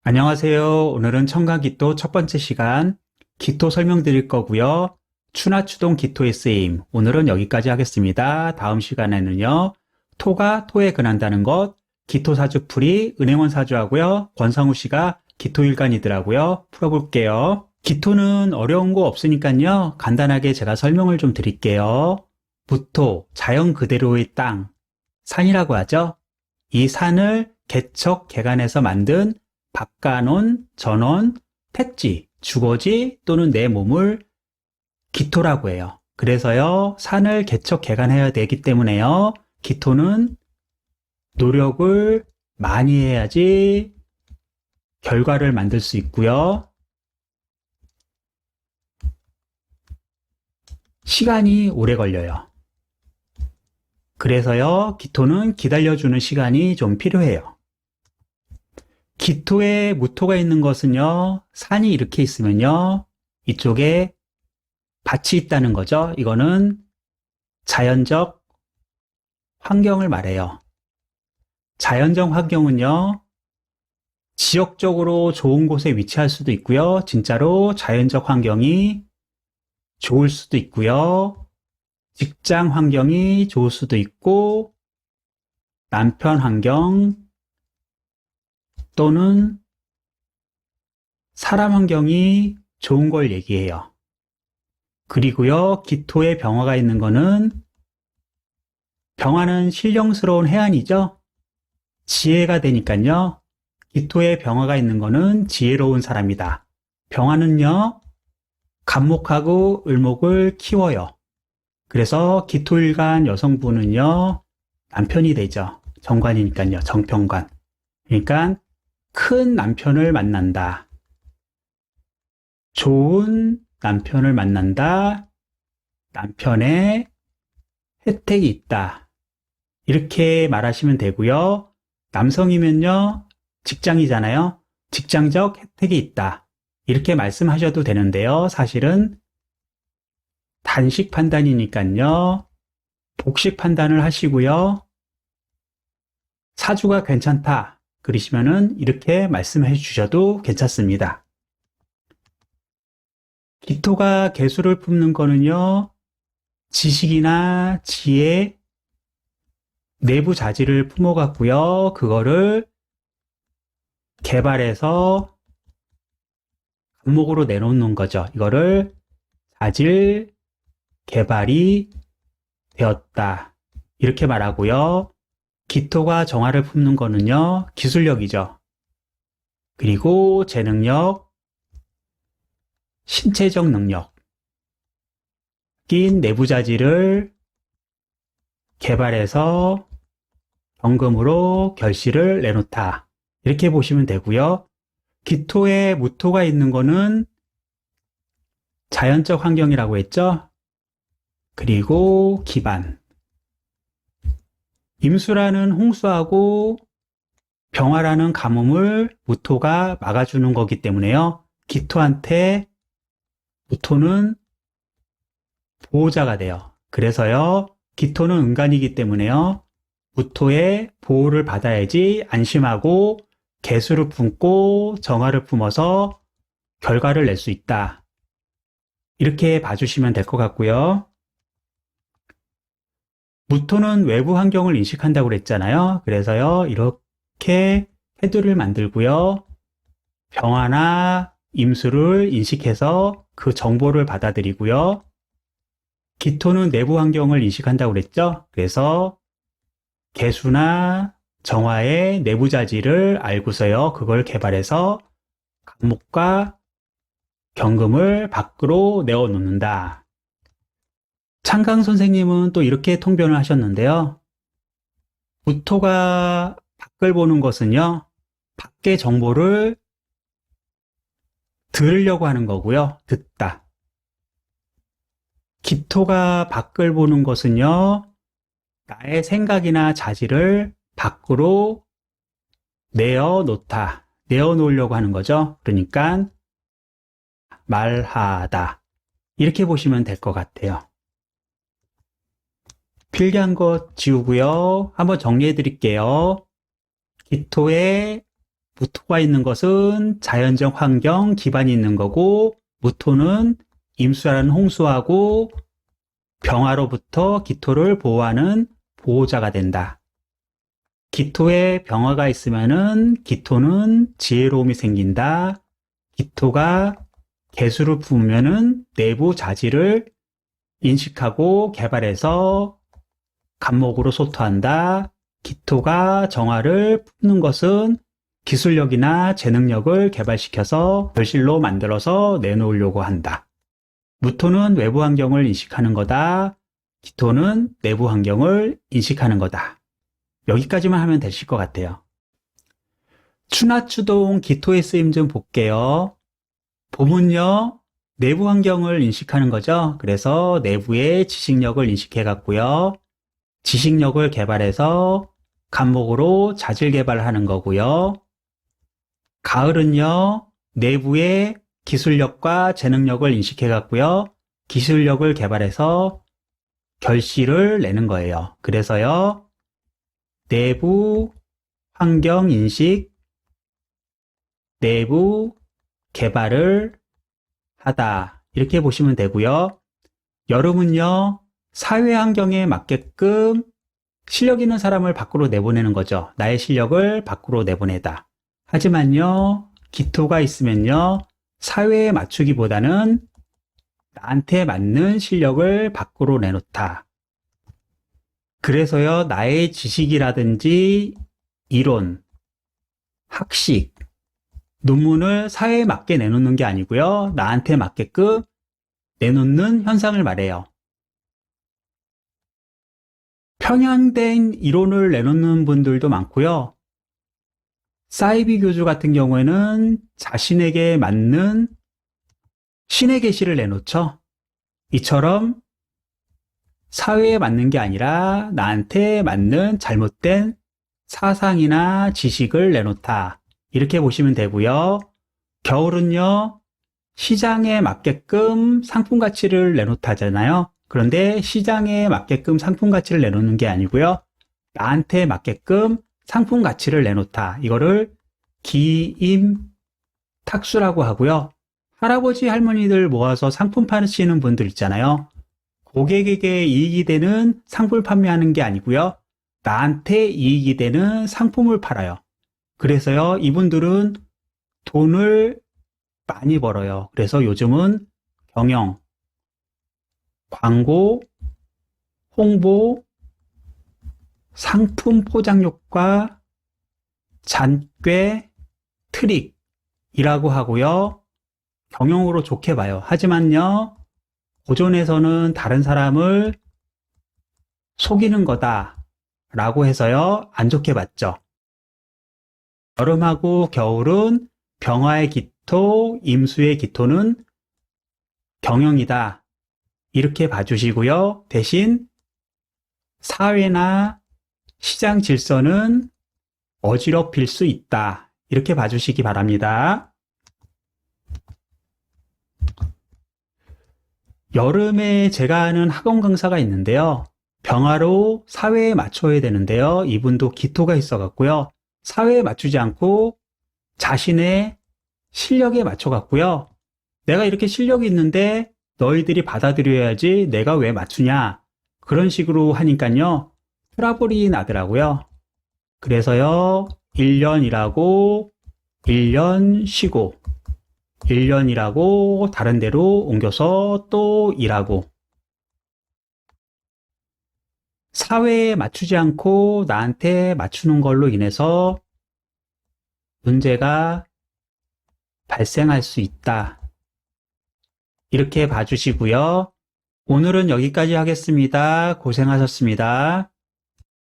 안녕하세요. 오늘은 청강기토 첫 번째 시간 기토 설명드릴 거고요. 추나 추동 기토의 쓰임 오늘은 여기까지 하겠습니다. 다음 시간에는요. 토가 토에 근한다는 것, 기토 사주풀이 은행원 사주하고요. 권상우 씨가 기토일간이더라고요. 풀어볼게요. 기토는 어려운 거 없으니까요. 간단하게 제가 설명을 좀 드릴게요. 무토, 자연 그대로의 땅, 산이라고 하죠. 이 산을 개척 개간해서 만든 박간원, 전원, 택지, 주거지 또는 내 몸을 기토라고 해요. 그래서요, 산을 개척 개간해야 되기 때문에요, 기토는 노력을 많이 해야지 결과를 만들 수 있고요. 시간이 오래 걸려요. 그래서요, 기토는 기다려주는 시간이 좀 필요해요. 기토에 무토가 있는 것은요, 산이 이렇게 있으면요, 이쪽에 밭이 있다는 거죠. 이거는 자연적 환경을 말해요. 자연적 환경은요, 지역적으로 좋은 곳에 위치할 수도 있고요. 진짜로 자연적 환경이 좋을 수도 있고요. 직장 환경이 좋을 수도 있고, 남편 환경 또는 사람 환경이 좋은 걸 얘기해요. 그리고요, 기토에 병화가 있는 거는 병화는 신령스러운 해안이죠. 지혜가 되니까요. 기토에 병화가 있는 거는 지혜로운 사람이다. 병화는요, 간목하고 을목을 키워요. 그래서 기토일간 여성분은요, 남편이 되죠. 정관이니까요, 정편관. 그러니까 큰 남편을 만난다. 좋은 남편을 만난다. 남편의 혜택이 있다. 이렇게 말하시면 되고요. 남성이면요, 직장이잖아요. 직장적 혜택이 있다. 이렇게 말씀하셔도 되는데요. 사실은 단식 판단이니까요. 복식 판단을 하시고요. 사주가 괜찮다. 그러시면은 이렇게 말씀해 주셔도 괜찮습니다. 기토가 개수를 품는 거는요, 지식이나 지혜, 내부 자질을 품어갖고요, 그거를 개발해서 간목으로 내놓는 거죠. 이거를 자질 개발이 되었다. 이렇게 말하고요. 기토가 정화를 품는 거는요, 기술력이죠. 그리고 재능력, 신체적 능력, 낀 내부 자질을 개발해서 경금으로 결실을 내놓다. 이렇게 보시면 되고요. 기토에 무토가 있는 거는 자연적 환경이라고 했죠. 그리고 기반. 임수라는 홍수하고 병화라는 가뭄을 무토가 막아주는 거기 때문에요. 기토한테 무토는 보호자가 돼요. 그래서요, 기토는 은간이기 때문에요, 무토의 보호를 받아야지 안심하고 개수를 품고 정화를 품어서 결과를 낼 수 있다. 이렇게 봐주시면 될 것 같고요. 무토는 외부 환경을 인식한다고 그랬잖아요. 그래서요, 이렇게 헤드를 만들고요. 병화나 임수를 인식해서 그 정보를 받아들이고요. 기토는 내부 환경을 인식한다고 그랬죠. 그래서 개수나 정화의 내부 자질을 알고서요, 그걸 개발해서 간목과 경금을 밖으로 내어놓는다. 창강 선생님은 또 이렇게 통변을 하셨는데요. 무토가 밖을 보는 것은요, 밖의 정보를 들으려고 하는 거고요. 듣다. 기토가 밖을 보는 것은요, 나의 생각이나 자질을 밖으로 내어놓다. 내어놓으려고 하는 거죠. 그러니까 말하다. 이렇게 보시면 될 것 같아요. 필기한 것 지우고요. 한번 정리해 드릴게요. 기토에 무토가 있는 것은 자연적 환경 기반이 있는 거고, 무토는 임수라는 홍수하고 병화로부터 기토를 보호하는 보호자가 된다. 기토에 병화가 있으면은 기토는 지혜로움이 생긴다. 기토가 개수를 품으면은 내부 자질을 인식하고 개발해서 간목으로 소토한다. 기토가 정화를 품는 것은 기술력이나 재능력을 개발시켜서 결실로 만들어서 내놓으려고 한다. 무토는 외부 환경을 인식하는 거다. 기토는 내부 환경을 인식하는 거다. 여기까지만 하면 되실 것 같아요. 추나추동 기토의 쓰임 좀 볼게요. 봄은요, 내부 환경을 인식하는 거죠. 그래서 내부의 지식력을 인식해 갔고요. 지식력을 개발해서 간목으로 자질 개발을 하는 거고요. 가을은요, 내부의 기술력과 재능력을 인식해 갔고요. 기술력을 개발해서 결실을 내는 거예요. 그래서요, 내부 환경 인식, 내부 개발을 하다. 이렇게 보시면 되고요. 여름은요, 사회 환경에 맞게끔 실력 있는 사람을 밖으로 내보내는 거죠. 나의 실력을 밖으로 내보내다. 하지만요, 기토가 있으면요, 사회에 맞추기보다는 나한테 맞는 실력을 밖으로 내놓다. 그래서요, 나의 지식이라든지 이론, 학식, 논문을 사회에 맞게 내놓는 게 아니고요, 나한테 맞게끔 내놓는 현상을 말해요. 편향된 이론을 내놓는 분들도 많고요. 사이비 교주 같은 경우에는 자신에게 맞는 신의 계시를 내놓죠. 이처럼 사회에 맞는 게 아니라 나한테 맞는 잘못된 사상이나 지식을 내놓다. 이렇게 보시면 되고요. 겨울은요, 시장에 맞게끔 상품 가치를 내놓다 하잖아요. 그런데 시장에 맞게끔 상품 가치를 내놓는 게 아니고요. 나한테 맞게끔 상품 가치를 내놓다. 이거를 기임탁수라고 하고요. 할아버지 할머니들 모아서 상품 파시는 분들 있잖아요. 고객에게 이익이 되는 상품을 판매하는 게 아니고요. 나한테 이익이 되는 상품을 팔아요. 그래서요, 이분들은 돈을 많이 벌어요. 그래서 요즘은 경영, 광고, 홍보, 상품 포장 효과, 잔꾀, 트릭이라고 하고요. 경영으로 좋게 봐요. 하지만요, 고전에서는 다른 사람을 속이는 거다 라고 해서요, 안 좋게 봤죠. 여름하고 겨울은 병화의 기토, 임수의 기토는 경영이다. 이렇게 봐주시고요. 대신 사회나 시장 질서는 어지럽힐 수 있다. 이렇게 봐주시기 바랍니다. 여름에 제가 하는 학원 강사가 있는데요. 병화로 사회에 맞춰야 되는데요. 이분도 기토가 있어갖고요. 사회에 맞추지 않고 자신의 실력에 맞춰갖고요. 내가 이렇게 실력이 있는데 너희들이 받아들여야지 내가 왜 맞추냐. 그런 식으로 하니까요. 트러블이 나더라고요. 그래서요. 1년 일하고 1년 쉬고 1년 일하고 다른 데로 옮겨서 또 일하고 사회에 맞추지 않고 나한테 맞추는 걸로 인해서 문제가 발생할 수 있다. 이렇게 봐주시고요. 오늘은 여기까지 하겠습니다. 고생하셨습니다.